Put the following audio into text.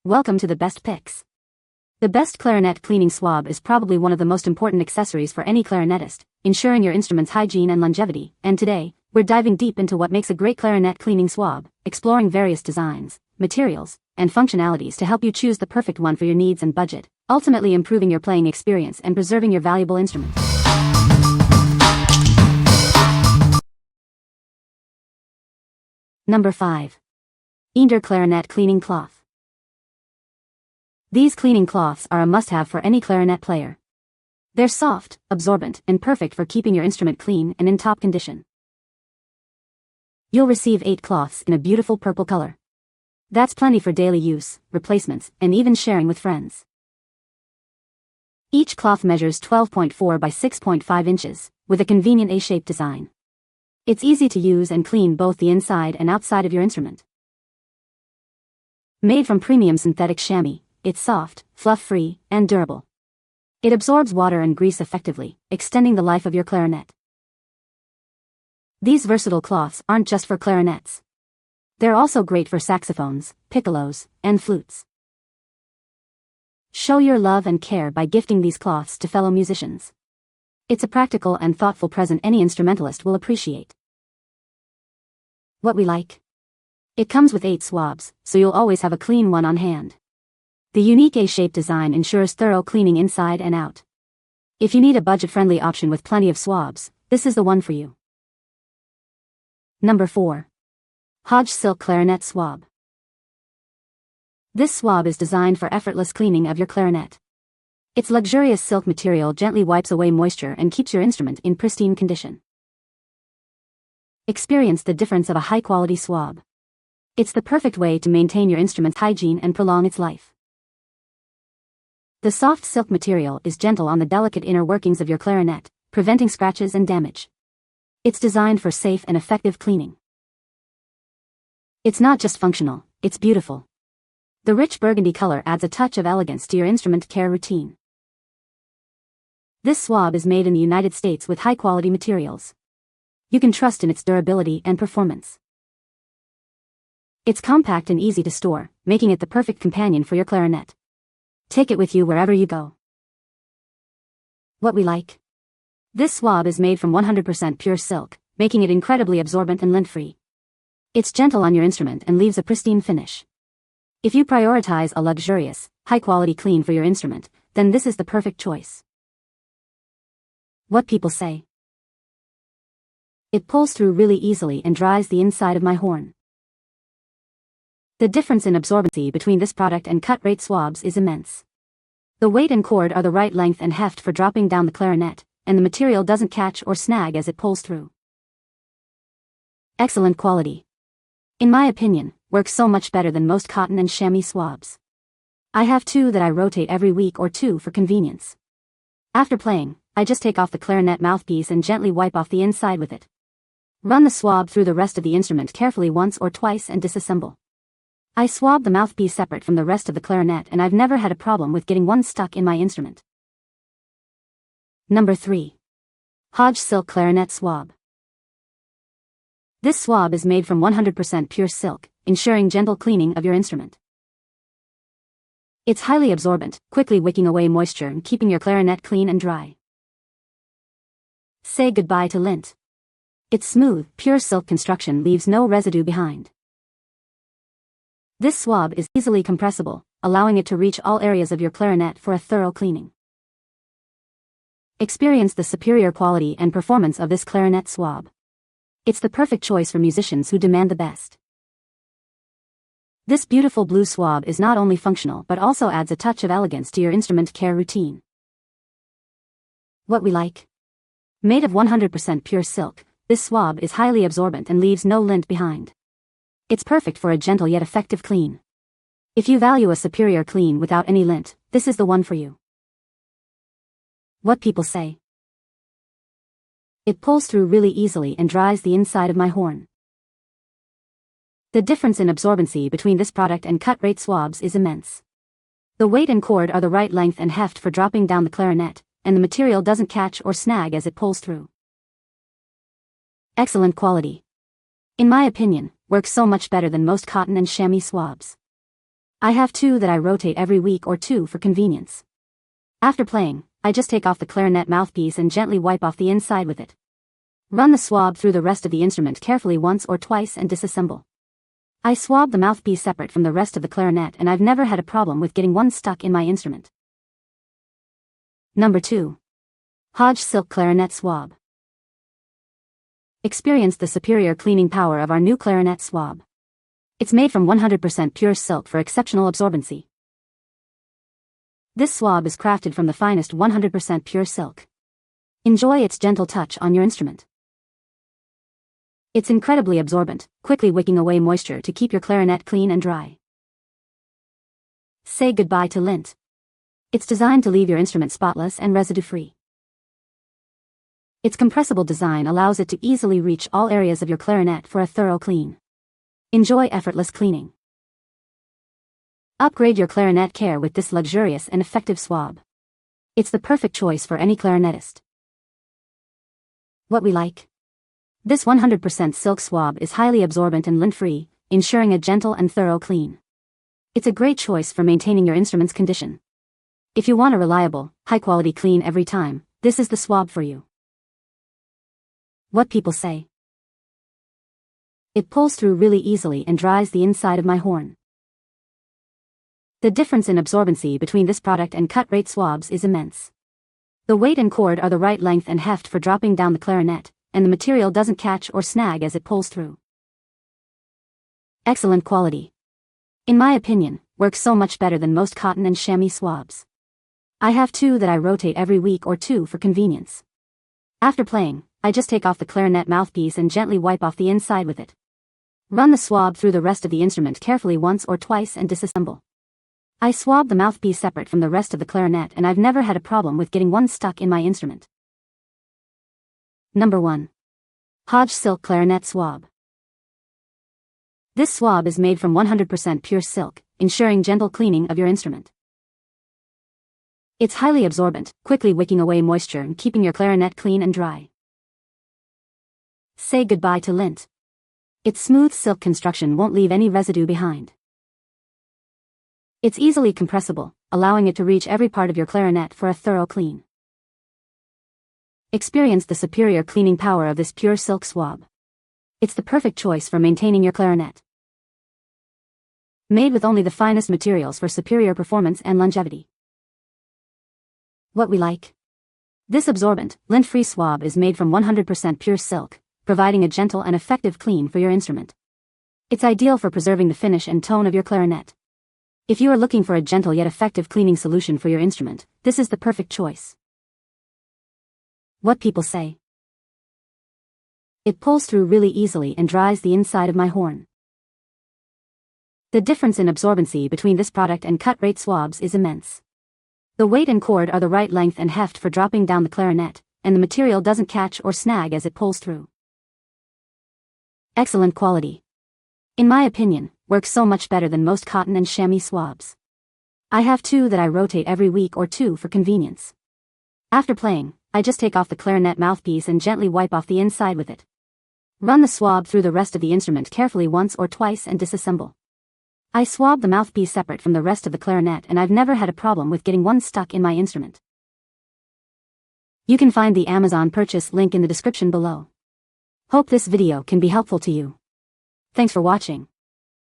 Welcome to the best picks. The best clarinet cleaning swab is probably one of the most important accessories for any clarinetist, ensuring your instrument's hygiene and longevity. And today, we're diving deep into what makes a great clarinet cleaning swab, exploring various designs, materials, and functionalities to help you choose the perfect one for your needs and budget, ultimately improving your playing experience and preserving your valuable instrument. Number 5. Yinder Clarinet Cleaning Cloth. These cleaning cloths are a must-have for any clarinet player. They're soft, absorbent, and perfect for keeping your instrument clean and in top condition. You'll receive 8 cloths in a beautiful purple color. That's plenty for daily use, replacements, and even sharing with friends. Each cloth measures 12.4 by 6.5 inches, with a convenient A-shaped design. It's easy to use and clean both the inside and outside of your instrument. Made from premium synthetic chamois, it's soft, fluff-free, and durable. It absorbs water and grease effectively, extending the life of your clarinet. These versatile cloths aren't just for clarinets. They're also great for saxophones, piccolos, and flutes. Show your love and care by gifting these cloths to fellow musicians. It's a practical and thoughtful present any instrumentalist will appreciate. What we like? It comes with 8 swabs, so you'll always have a clean one on hand. The unique A-shaped design ensures thorough cleaning inside and out. If you need a budget-friendly option with plenty of swabs, this is the one for you. Number 4. Hodge Silk Clarinet Swab. This swab is designed for effortless cleaning of your clarinet. Its luxurious silk material gently wipes away moisture and keeps your instrument in pristine condition. Experience the difference of a high-quality swab. It's the perfect way to maintain your instrument's hygiene and prolong its life. The soft silk material is gentle on the delicate inner workings of your clarinet, preventing scratches and damage. It's designed for safe and effective cleaning. It's not just functional, it's beautiful. The rich burgundy color adds a touch of elegance to your instrument care routine. This swab is made in the United States with high-quality materials. You can trust in its durability and performance. It's compact and easy to store, making it the perfect companion for your clarinet. Take it with you wherever you go. What we like? This swab is made from 100% pure silk, making it incredibly absorbent and lint-free. It's gentle on your instrument and leaves a pristine finish. If you prioritize a luxurious, high-quality clean for your instrument, then this is the perfect choice. What people say? It pulls through really easily and dries the inside of my horn. The difference in absorbency between this product and cut-rate swabs is immense. The weight and cord are the right length and heft for dropping down the clarinet, and the material doesn't catch or snag as it pulls through. Excellent quality. In my opinion, works so much better than most cotton and chamois swabs. I have 2 that I rotate every week or 2 for convenience. After playing, I just take off the clarinet mouthpiece and gently wipe off the inside with it. Run the swab through the rest of the instrument carefully once or twice and disassemble. I swab the mouthpiece separate from the rest of the clarinet and I've never had a problem with getting one stuck in my instrument. Number 3. Hodge Silk Clarinet Swab. This swab is made from 100% pure silk, ensuring gentle cleaning of your instrument. It's highly absorbent, quickly wicking away moisture and keeping your clarinet clean and dry. Say goodbye to lint. Its smooth, pure silk construction leaves no residue behind. This swab is easily compressible, allowing it to reach all areas of your clarinet for a thorough cleaning. Experience the superior quality and performance of this clarinet swab. It's the perfect choice for musicians who demand the best. This beautiful blue swab is not only functional but also adds a touch of elegance to your instrument care routine. What we like? Made of 100% pure silk, this swab is highly absorbent and leaves no lint behind. It's perfect for a gentle yet effective clean. If you value a superior clean without any lint, this is the one for you. What people say? It pulls through really easily and dries the inside of my horn. The difference in absorbency between this product and cut-rate swabs is immense. The weight and cord are the right length and heft for dropping down the clarinet, and the material doesn't catch or snag as it pulls through. Excellent quality. In my opinion, works so much better than most cotton and chamois swabs. I have two that I rotate every week or two for convenience. After playing, I just take off the clarinet mouthpiece and gently wipe off the inside with it. Run the swab through the rest of the instrument carefully once or twice and disassemble. I swab the mouthpiece separate from the rest of the clarinet and I've never had a problem with getting one stuck in my instrument. Number 2. Hodge Silk Clarinet Swab. Experience the superior cleaning power of our new clarinet swab. It's made from 100% pure silk for exceptional absorbency. This swab is crafted from the finest 100% pure silk. Enjoy its gentle touch on your instrument. It's incredibly absorbent, quickly wicking away moisture to keep your clarinet clean and dry. Say goodbye to lint. It's designed to leave your instrument spotless and residue-free. Its compressible design allows it to easily reach all areas of your clarinet for a thorough clean. Enjoy effortless cleaning. Upgrade your clarinet care with this luxurious and effective swab. It's the perfect choice for any clarinetist. What we like. This 100% silk swab is highly absorbent and lint-free, ensuring a gentle and thorough clean. It's a great choice for maintaining your instrument's condition. If you want a reliable, high-quality clean every time, this is the swab for you. What people say. It pulls through really easily and dries the inside of my horn. The difference in absorbency between this product and cut-rate swabs is immense. The weight and cord are the right length and heft for dropping down the clarinet, and the material doesn't catch or snag as it pulls through. Excellent quality. In my opinion, works so much better than most cotton and chamois swabs. I have two that I rotate every week or two for convenience. After playing, I just take off the clarinet mouthpiece and gently wipe off the inside with it. Run the swab through the rest of the instrument carefully once or twice and disassemble. I swab the mouthpiece separate from the rest of the clarinet and I've never had a problem with getting one stuck in my instrument. Number 1. Hodge Silk Clarinet Swab. This swab is made from 100% pure silk, ensuring gentle cleaning of your instrument. It's highly absorbent, quickly wicking away moisture and keeping your clarinet clean and dry. Say goodbye to lint. Its smooth silk construction won't leave any residue behind. It's easily compressible, allowing it to reach every part of your clarinet for a thorough clean. Experience the superior cleaning power of this pure silk swab. It's the perfect choice for maintaining your clarinet. Made with only the finest materials for superior performance and longevity. What we like. This absorbent, lint-free swab is made from 100% pure silk, providing a gentle and effective clean for your instrument. It's ideal for preserving the finish and tone of your clarinet. If you are looking for a gentle yet effective cleaning solution for your instrument, this is the perfect choice. What people say. It pulls through really easily and dries the inside of my horn. The difference in absorbency between this product and cut-rate swabs is immense. The weight and cord are the right length and heft for dropping down the clarinet, and the material doesn't catch or snag as it pulls through. Excellent quality. In my opinion, works so much better than most cotton and chamois swabs. I have two that I rotate every week or two for convenience. After playing, I just take off the clarinet mouthpiece and gently wipe off the inside with it. Run the swab through the rest of the instrument carefully once or twice and disassemble. I swab the mouthpiece separate from the rest of the clarinet and I've never had a problem with getting one stuck in my instrument. You can find the Amazon purchase link in the description below. Hope this video can be helpful to you. Thanks for watching.